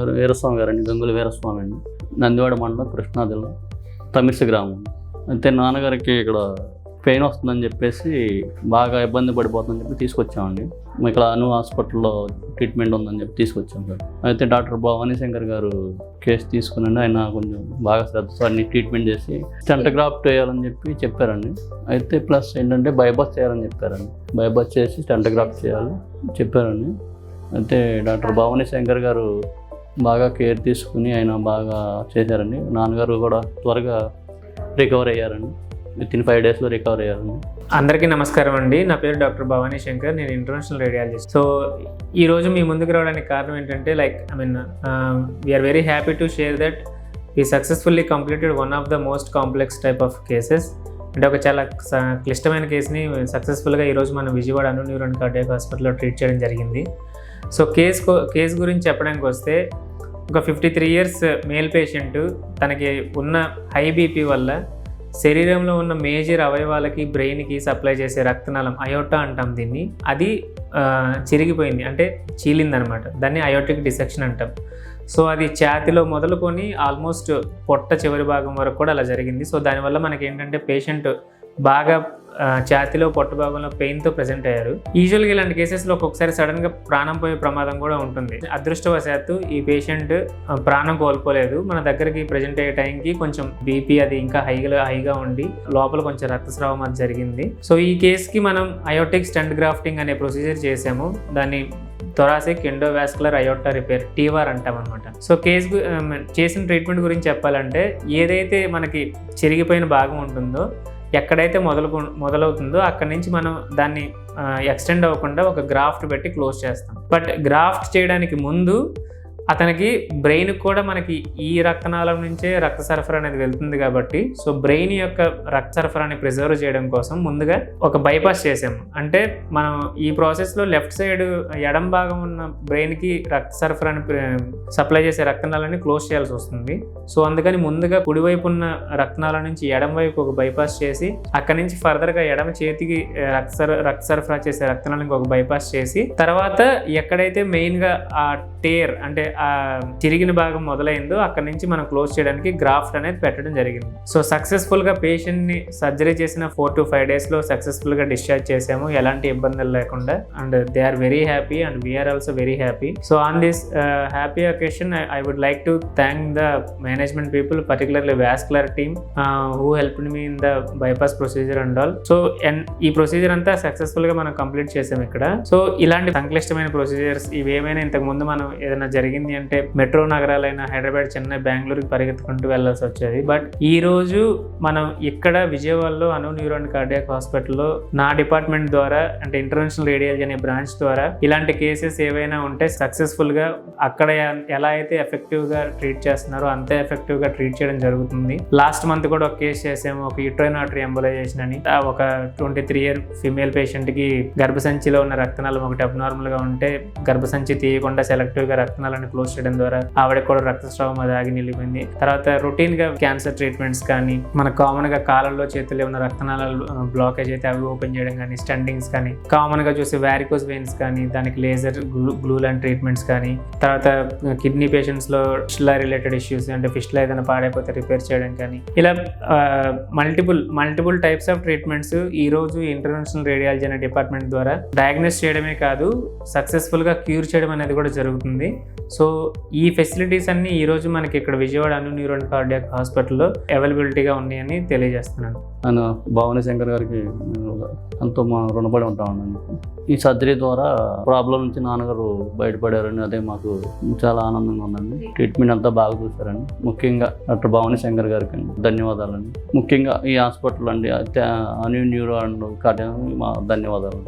నాన్నగారు వీరస్వామి గారండి, గంగుల వీరస్వామి అండి, నందివాడ మండలం, కృష్ణా జిల్లా, తమిర్సి గ్రామం. అయితే నాన్నగారికి ఇక్కడ పెయిన్ వస్తుందని చెప్పేసి బాగా ఇబ్బంది పడిపోతుందని చెప్పి తీసుకొచ్చామండి. ఇక్కడ అను హాస్పిటల్లో ట్రీట్మెంట్ ఉందని చెప్పి తీసుకొచ్చాం సార్. అయితే డాక్టర్ భవానీ శంకర్ గారు కేసు తీసుకునండి, ఆయన కొంచెం బాగా శ్రద్ధతో అన్ని ట్రీట్మెంట్ చేసి స్టెంట్ గ్రాఫ్ట్ వేయాలని చెప్పారండి. అయితే ప్లస్ ఏంటంటే బైపాస్ చేయాలని చెప్పారండి. బైపాస్ చేసి స్టెంట్ గ్రాఫ్ట్ చేయాలని చెప్పారండి. అయితే డాక్టర్ భవానీ శంకర్ గారు బాగా కేర్ తీసుకుని ఆయన బాగా చేశారండి. నాన్నగారు కూడా త్వరగా రికవర్ అయ్యారండి. విత్-ఇన్ 5 daysలో రికవర్ అయ్యారండి. అందరికీ నమస్కారం అండి. నా పేరు డాక్టర్ భవానీ శంకర్, నేను ఇంటర్వెన్షనల్ రేడియాలజిస్ట్. సో ఈరోజు మీ ముందుకు రావడానికి కారణం ఏంటంటే we're very happy to share that we successfully completed one of the most complex type of cases. అంటే ఒక చాలా క్లిష్టమైన కేసుని సక్సెస్ఫుల్గా ఈరోజు మనం విజయవాడ AnuNeuroCardiac హాస్పిటల్లో ట్రీట్ చేయడం జరిగింది. సో కేసు గురించి చెప్పడానికి వస్తే, ఒక 53 years మేల్ పేషెంట్, తనకి ఉన్న హై బీపీ వల్ల శరీరంలో ఉన్న మేజర్ అవయవాలకి, బ్రెయిన్కి సప్లై చేసే రక్తనాళం, అయోటా అంటాం దీన్ని, అది చిరిగిపోయింది, అంటే చీలిందనమాట. దాన్ని అయోటిక్ డిసెక్షన్ అంటాం. సో అది ఛాతీలో మొదలుకొని ఆల్మోస్ట్ పొట్ట చివరి భాగం వరకు కూడా అలా జరిగింది. సో దానివల్ల మనకి ఏంటంటే పేషెంట్ బాగా ఛాతీలో, పొట్ట భాగంలో పెయిన్తో ప్రెజెంట్ అయ్యారు. యూజువల్గా ఇలాంటి కేసెస్లో ఒక్కొక్కసారి సడన్గా ప్రాణం పోయే ప్రమాదం కూడా ఉంటుంది. అదృష్టవశాత్తు ఈ పేషెంట్ ప్రాణం కోల్పోలేదు. మన దగ్గరికి ప్రెజెంట్ అయ్యే టైంకి కొంచెం బీపీ అది ఇంకా హైగా ఉండి లోపల కొంచెం రక్తస్రావం అది జరిగింది. సో ఈ కేసుకి మనం అయోటిక్ స్టెంట్ గ్రాఫ్టింగ్ అనే ప్రొసీజర్ చేసాము. దాన్ని thoracic endovascular aorta repair TEVAR అంటాం అనమాట. సో చేసిన ట్రీట్మెంట్ గురించి చెప్పాలంటే, ఏదైతే మనకి చిరిగిపోయిన భాగం ఉంటుందో, ఎక్కడైతే మొదలవుతుందో అక్కడి నుంచి మనం దాన్ని ఎక్స్టెండ్ అవ్వకుండా ఒక గ్రాఫ్ట్ పెట్టి క్లోజ్ చేస్తాం. బట్ గ్రాఫ్ట్ చేయడానికి ముందు అతనికి బ్రెయిన్ కూడా మనకి ఈ రక్తనాళం నుంచే రక్త సరఫరా అనేది వెళ్తుంది కాబట్టి, సో బ్రెయిన్ యొక్క రక్త సరఫరాని ప్రిజర్వ్ చేయడం కోసం ముందుగా ఒక బైపాస్ చేసాము. అంటే మనం ఈ ప్రాసెస్లో లెఫ్ట్ సైడ్ ఎడం భాగం ఉన్న బ్రెయిన్కి రక్త సరఫరాని సప్లై చేసే రక్తనాళాన్ని క్లోజ్ చేయాల్సి వస్తుంది. సో అందుకని ముందుగా కుడివైపు ఉన్న రక్తనాళం నుంచి ఎడం వైపు ఒక బైపాస్ చేసి, అక్కడి నుంచి ఫర్దర్గా ఎడమ చేతికి రక్త సరఫరా చేసే రక్తనాళానికి ఒక బైపాస్ చేసి, తర్వాత ఎక్కడైతే మెయిన్గా ఆ టేర్, అంటే ఆ చిరిగిన భాగం మొదలైందో అక్కడ నుంచి మనం క్లోజ్ చేయడానికి గ్రాఫ్ట్ అనేది పెట్టడం జరిగింది. సో సక్సెస్ఫుల్గా పేషెంట్ని సర్జరీ చేసిన 4 to 5 daysలో సక్సెస్ఫుల్గా డిశ్చార్జ్ చేసాము, ఎలాంటి ఇబ్బందులు లేకుండా. And they are very happy and we're also very happy. So on this happy occasion I would like to thank the management people, particularly vascular team who helped me in the bypass procedure and all. So ఈ procedure అంతా సక్సెస్ఫుల్గా మనం complete చేసాము ఇక్కడ. So ఇలాంటి సంక్లిష్టమైన procedures ఇవేమైనా ఇంతకుముందు మనం ఏదైనా జరిగింది అంటే మెట్రో నగరాలైన హైదరాబాద్, చెన్నై, బెంగళూరుకి పరిగెత్తుకుంటూ వెళ్లాల్సి వచ్చేది. బట్ ఈ రోజు మనం ఇక్కడ విజయవాడలో AnuNeuroCardiac హాస్పిటల్లో నా డిపార్ట్మెంట్ ద్వారా, అంటే ఇంటర్వెన్షనల్ రేడియాలజీ అనే బ్రాంచ్ ద్వారా ఇలాంటి కేసెస్ ఏవైనా ఉంటే సక్సెస్ఫుల్గా అక్కడ ఎలా అయితే ఎఫెక్టివ్గా ట్రీట్ చేస్తున్నారో అంతే ఎఫెక్టివ్గా ట్రీట్ చేయడం జరుగుతుంది. లాస్ట్ మంత్ కూడా ఒక కేసు చేసాము, ఒక UterineArteryEmbolization అని. ఒక 23 year ఫిమేల్ పేషెంట్కి గర్భసంచిలో ఉన్న రక్తనాళం ఒకటి అబ్నార్మల్గా ఉంటే గర్భసంచి తీయకుండా సెలెక్టివ్గా రక్తనాళాన్ని క్లోజ్ చేయడం ద్వారా ఆవిడకి కూడా రక్తస్రావం అది ఆగి నిలిపింది. తర్వాత రొటీన్గా క్యాన్సర్ ట్రీట్మెంట్స్ కానీ, మన కామన్గా కాలంలో, చేతుల్లో ఉన్న రక్తనాళాలు బ్లాకేజ్ అయితే అవి ఓపెన్ చేయడం కానీ, స్టంటింగ్స్ కానీ, కామన్గా చూసే varicoseveins కానీ, దానికి లేజర్ గ్లూ లాంటి ట్రీట్మెంట్స్ కానీ, తర్వాత కిడ్నీ పేషెంట్స్లో ఫిస్టులా రిలేటెడ్ ఇష్యూస్, అంటే ఫిస్టులా ఏదైనా పాడైపోతే రిపేర్ చేయడం కానీ, ఇలా మల్టిపుల్ టైప్స్ ఆఫ్ ట్రీట్మెంట్స్ ఈ రోజు ఇంటర్వెన్షనల్ రేడియాలజీ అనే డిపార్ట్మెంట్ ద్వారా డయాగ్నోస్ చేయడమే కాదు, సక్సెస్ఫుల్గా క్యూర్ చేయడం అనేది కూడా జరుగుతుంది. సో ఈ ఫెసిలిటీస్ అన్నీ ఈరోజు మనకి ఇక్కడ విజయవాడ AnuNeuroCardiac హాస్పిటల్లో అవైలబిలిటీగా ఉన్నాయని తెలియజేస్తున్నాను. నేను భవానీ శంకర్ గారికి ఎంతో రుణపడి ఉంటామని. ఈ సర్జరీ ద్వారా ప్రాబ్లం నుంచి నాన్నగారు బయటపడారని, అదే మాకు చాలా ఆనందంగా ఉందండి. ట్రీట్మెంట్ అంతా బాగా చూశారండి. ముఖ్యంగా డాక్టర్ భవానీ శంకర్ గారికి ధన్యవాదాలండి. ముఖ్యంగా ఈ హాస్పిటల్ అండి AnuNeuroCardiac మా ధన్యవాదాలు.